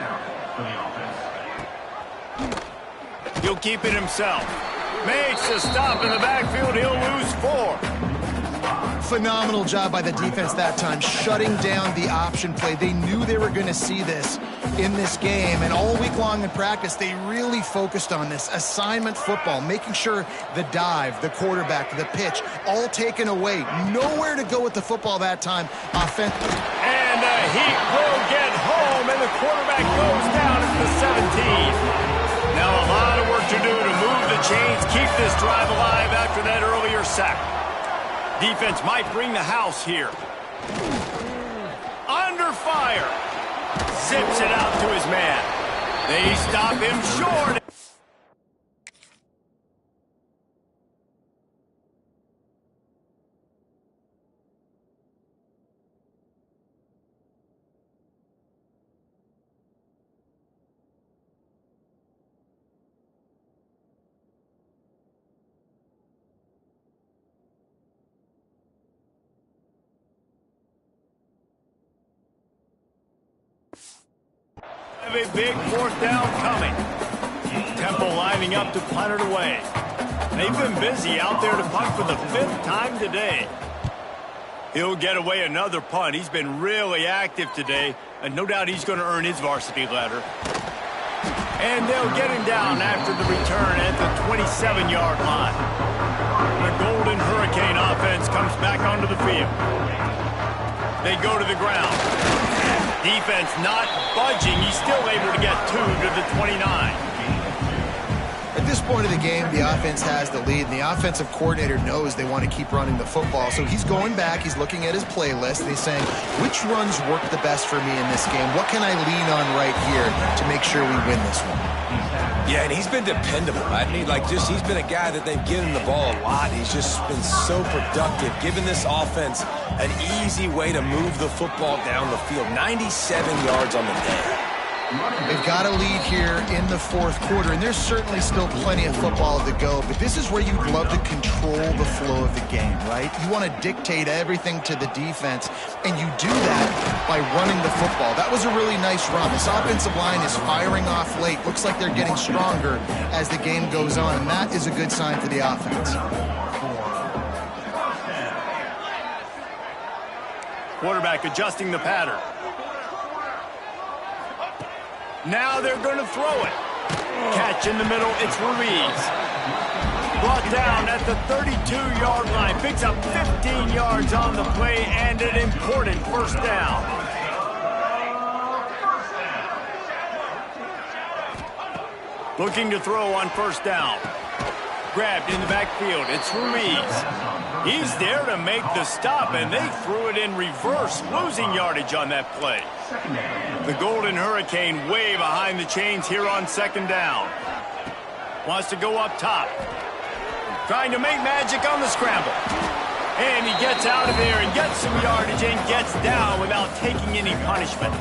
He'll keep it himself. Makes a stop in the backfield. He'll lose 4. Phenomenal job by the defense that time, shutting down the option play. They knew they were going to see this. in this game, and all week long in practice, they really focused on this assignment football, making sure the dive, the quarterback, the pitch, all taken away. Nowhere to go with the football that time offensively. And the Heat will get home, and the quarterback goes down at the 17. Now a lot of work to do to move the chains, keep this drive alive after that earlier sack. Defense might bring the house here. Under fire. Zips it out to his man. They stop him short. A big fourth down coming. Temple lining up to punt it away. They've been busy out there to punt for the 5th time today. He'll get away another punt. He's been really active today, and no doubt he's going to earn his varsity letter. And they'll get him down after the return at the 27-yard line. The Golden Hurricane offense comes back onto the field. They go to the ground. Defense not budging. He's still able to get 2 to the 29. At this point of the game, the offense has the lead, and the offensive coordinator knows they want to keep running the football. So he's going back, he's looking at his playlist, and he's saying, which runs work the best for me in this game? What can I lean on right here to make sure we win this one? Yeah, and he's been dependable. I mean, he's been a guy that they've given the ball a lot. He's just been so productive, giving this offense an easy way to move the football down the field. 97 yards on the day. They've got a lead here in the 4th quarter, and there's certainly still plenty of football to go, but this is where you'd love to control the flow of the game, right? You want to dictate everything to the defense, and you do that by running the football. That was a really nice run. This offensive line is firing off late. Looks like they're getting stronger as the game goes on, and that is a good sign for the offense. Quarterback adjusting the pattern. Now they're going to throw it. Catch in the middle, it's Ruiz. Brought down at the 32-yard line. Picks up 15 yards on the play and an important first down. Looking to throw on first down. Grabbed in the backfield, it's Ruiz. He's there to make the stop, and they threw it in reverse, losing yardage on that play. The Golden Hurricane way behind the chains here on 2nd down. Wants to go up top. Trying to make magic on the scramble. And he gets out of there and gets some yardage and gets down without taking any punishment.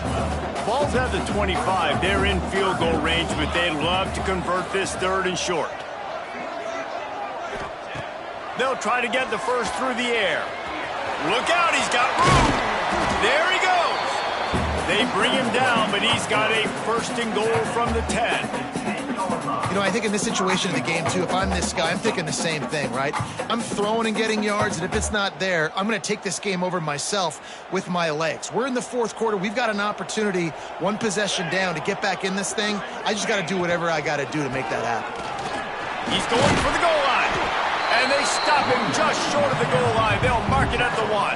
Ball's at the 25. They're in field goal range, but they'd love to convert this 3rd and short. They'll try to get the first through the air. Look out, he's got room. There he goes. They bring him down, but he's got a 1st and goal from the 10. You know, I think in this situation of the game, too, if I'm this guy, I'm thinking the same thing, right? I'm throwing and getting yards, and if it's not there, I'm going to take this game over myself with my legs. We're in the 4th quarter. We've got an opportunity, 1 possession down, to get back in this thing. I just got to do whatever I got to do to make that happen. He's going for the goal line. And they stop him just short of the goal line. They'll mark it at the 1.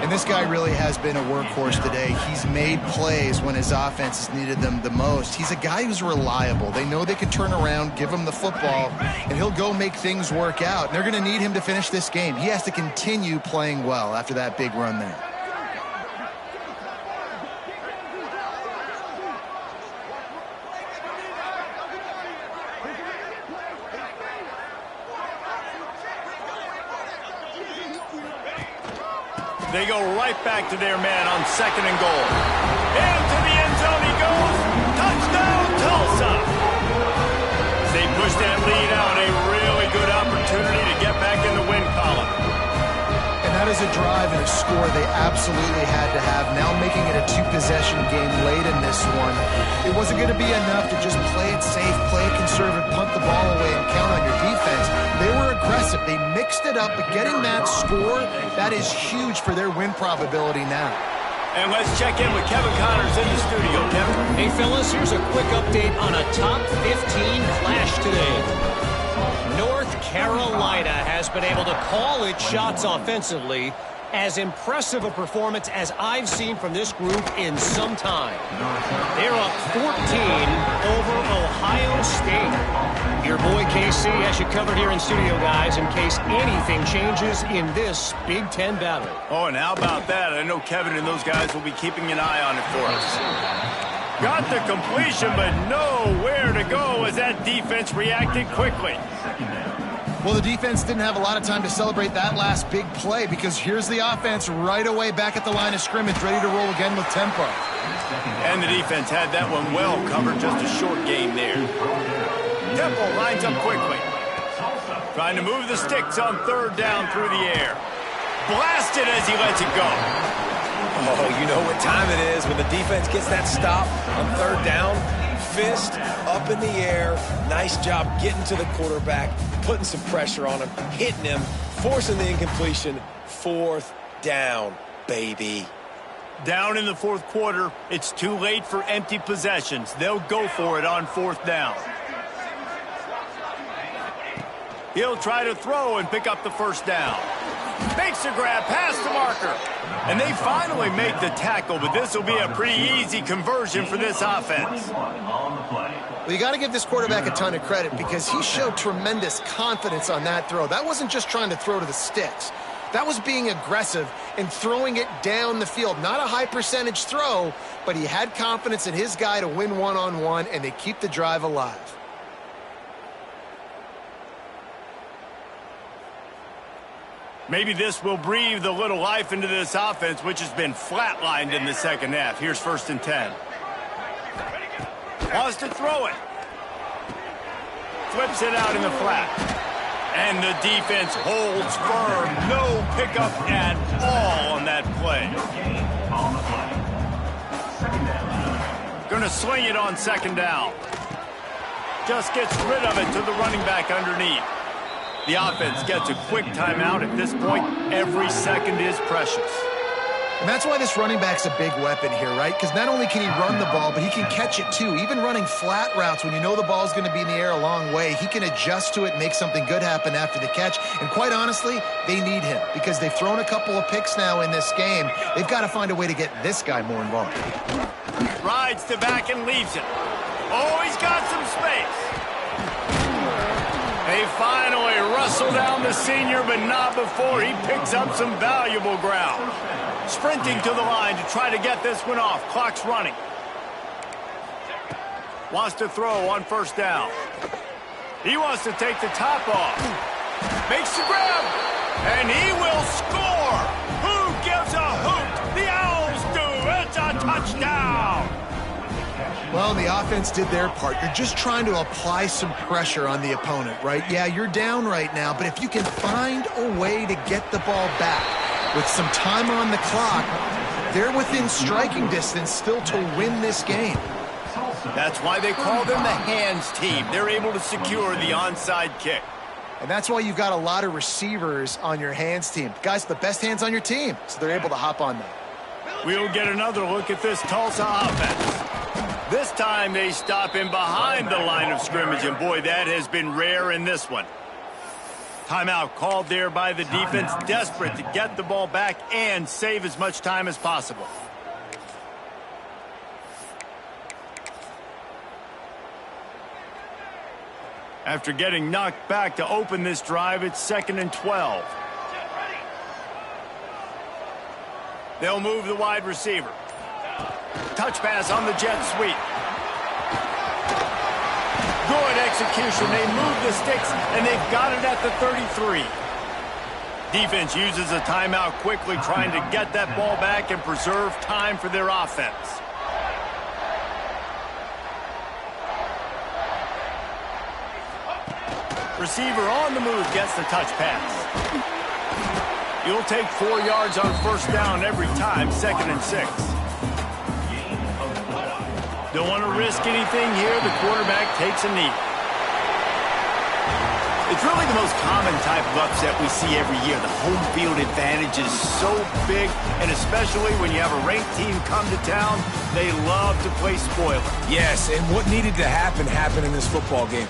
And this guy really has been a workhorse today. He's made plays when his offense has needed them the most. He's a guy who's reliable. They know they can turn around, give him the football, and he'll go make things work out. And they're going to need him to finish this game. He has to continue playing well after that big run there. They go right back to their man on 2nd and goal. Into the end zone he goes. Touchdown, Tulsa. They push that lead out. A really good opportunity to get back in the win column. And that is a drive and a score they absolutely had to have. Now making it a 2-possession game late in this one. It wasn't going to be enough to just play it safe, play it conservative, punt the ball away, and count on your defense. They were aggressive. They mixed it up, but getting that score, that is huge for their win probability now. And let's check in with Kevin Connors in the studio. Kevin? Hey, fellas, here's a quick update on a top 15 clash today. North Carolina has been able to call its shots offensively. As impressive a performance as I've seen from this group in some time. They're up 14 over Ohio State. Your boy KC has you covered here in studio, guys, in case anything changes in this Big Ten battle. Oh, and how about that? I know Kevin and those guys will be keeping an eye on it for us. Got the completion, but nowhere to go as that defense reacted quickly. Well, the defense didn't have a lot of time to celebrate that last big play because here's the offense right away back at the line of scrimmage, ready to roll again with tempo. And the defense had that one well covered, just a short gain there. Temple lines up quickly. Trying to move the sticks on third down through the air. Blasted as he lets it go. Oh, you know what time it is when the defense gets that stop on third down. Fist up in the air. Nice job getting to the quarterback, putting some pressure on him, hitting him, forcing the incompletion. Fourth down, baby. Down in the fourth quarter, it's too late for empty possessions. They'll go for it on fourth down. He'll try to throw and pick up the first down. Makes the grab past the marker. And they finally make the tackle, but this will be a pretty easy conversion for this offense. Well, you got to give this quarterback a ton of credit because he showed tremendous confidence on that throw. That wasn't just trying to throw to the sticks. That was being aggressive and throwing it down the field. Not a high percentage throw, but he had confidence in his guy to win one-on-one, and they keep the drive alive. Maybe this will breathe a little life into this offense, which has been flatlined in the second half. Here's 1st and 10. Wants to throw it. Flips it out in the flat. And the defense holds firm. No pickup at all on that play. Gonna swing it on 2nd down. Just gets rid of it to the running back underneath. The offense gets a quick timeout. At this point, every second is precious. And that's why this running back's a big weapon here, right? Because not only can he run the ball, but he can catch it too. Even running flat routes when you know the ball's going to be in the air a long way, he can adjust to it and make something good happen after the catch. And quite honestly, they need him because they've thrown a couple of picks now in this game. They've got to find a way to get this guy more involved. Rides to back and leaves it. Oh, he's got some space. They finally wrestle down the senior, but not before he picks up some valuable ground. Sprinting to the line to try to get this one off. Clock's running. Wants to throw on 1st down. He wants to take the top off. Makes the grab, and he will score. Who gives a hoot? The Owls do. It's a touchdown. Well, the offense did their part. You're just trying to apply some pressure on the opponent, right? Yeah, you're down right now, but if you can find a way to get the ball back with some time on the clock, they're within striking distance still to win this game. That's why they call them the hands team. They're able to secure the onside kick. And that's why you've got a lot of receivers on your hands team. Guys, the best hands on your team, so they're able to hop on them. We'll get another look at this Tulsa offense. This time they stop him behind the line of scrimmage, and boy, that has been rare in this one. Timeout called there by the defense, desperate to get the ball back and save as much time as possible. After getting knocked back to open this drive, it's 2nd and 12. They'll move the wide receiver. Touch pass on the jet sweep. Good execution. They move the sticks, and they've got it at the 33. Defense uses a timeout quickly, trying to get that ball back and preserve time for their offense. Receiver on the move gets the touch pass. You'll take 4 yards on 1st down every time, 2nd and 6. Don't want to risk anything here. The quarterback takes a knee. It's really the most common type of upset we see every year. The home field advantage is so big, and especially when you have a ranked team come to town, they love to play spoiler. Yes, and what needed to happen happened in this football game.